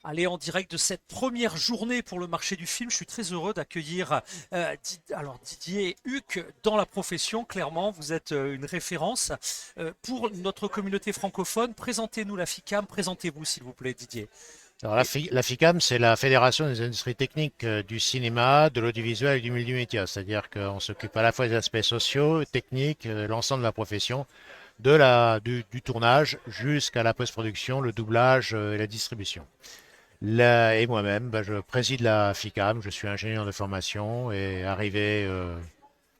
Aller en direct de cette première journée pour le marché du film. Je suis très heureux d'accueillir Didier Huc dans la profession. Clairement, vous êtes une référence pour notre communauté francophone. Présentez-nous la FICAM, présentez-vous s'il vous plaît Didier. Alors, Et la FICAM, c'est la Fédération des industries techniques du cinéma, de l'audiovisuel et du multimédia. C'est-à-dire qu'on s'occupe à la fois des aspects sociaux, techniques, l'ensemble de la profession, du tournage jusqu'à la post-production, le doublage et la distribution. Et moi-même, je préside la FICAM, je suis ingénieur de formation et arrivé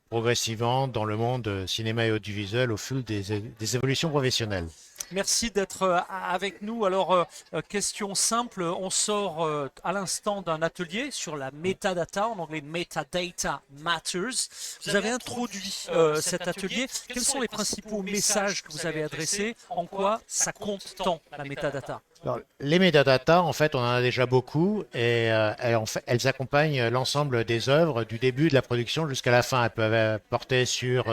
progressivement dans le monde cinéma et audiovisuel au fil des évolutions professionnelles. merci d'être avec nous. Alors, question simple, on sort à l'instant d'un atelier sur la metadata, en anglais Metadata Matters. Vous avez introduit cet atelier. Quels sont les principaux messages que vous avez adressés? En quoi ça compte tant, la metadata? Alors, les métadatas, en fait, on en a déjà beaucoup et elles accompagnent l'ensemble des œuvres du début de la production jusqu'à la fin. Elles peuvent porter sur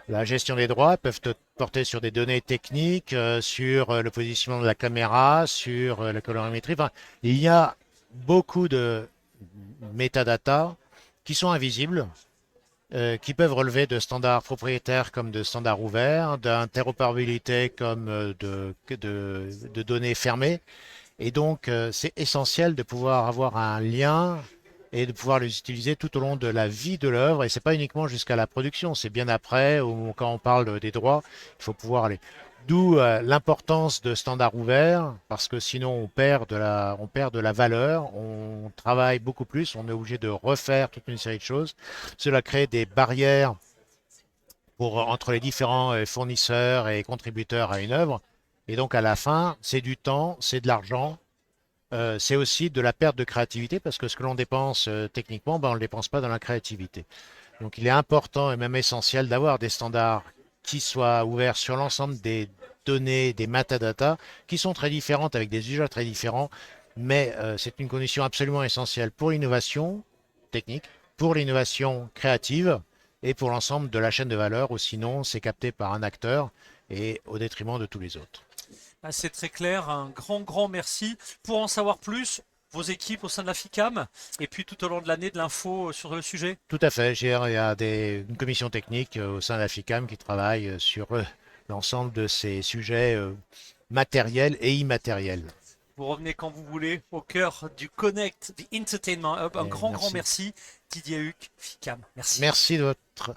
la gestion des droits, elles peuvent porter sur des données techniques, sur le positionnement de la caméra, sur la colorimétrie. Enfin, il y a beaucoup de métadatas qui sont invisibles, qui peuvent relever de standards propriétaires comme de standards ouverts, d'interopérabilité comme de données fermées. Et donc, c'est essentiel de pouvoir avoir un lien et de pouvoir les utiliser tout au long de la vie de l'œuvre. Et c'est pas uniquement jusqu'à la production, c'est bien après, ou quand on parle des droits, il faut pouvoir aller. D'où l'importance de standards ouverts, parce que sinon on perd de la valeur, on travaille beaucoup plus, on est obligé de refaire toute une série de choses. Cela crée des barrières entre les différents fournisseurs et contributeurs à une œuvre. Et donc à la fin, c'est du temps, c'est de l'argent, c'est aussi de la perte de créativité parce que ce que l'on dépense techniquement, ben, on ne le dépense pas dans la créativité. Donc il est important et même essentiel d'avoir des standards qui soient ouverts sur l'ensemble des données, des metadata, qui sont très différentes avec des usages très différents, mais c'est une condition absolument essentielle pour l'innovation technique, pour l'innovation créative et pour l'ensemble de la chaîne de valeur, ou sinon c'est capté par un acteur et au détriment de tous les autres. Ah, c'est très clair, un grand merci. Pour en savoir plus, vos équipes au sein de la FICAM, et puis tout au long de l'année de l'info sur le sujet. Tout à fait. Il y a une commission technique au sein de la FICAM qui travaille sur l'ensemble de ces sujets matériels et immatériels. Vous revenez quand vous voulez au cœur du Connect, the Entertainment Hub. Un Et grand merci. merci, Didier Huc, FICAM. Merci. Merci de votre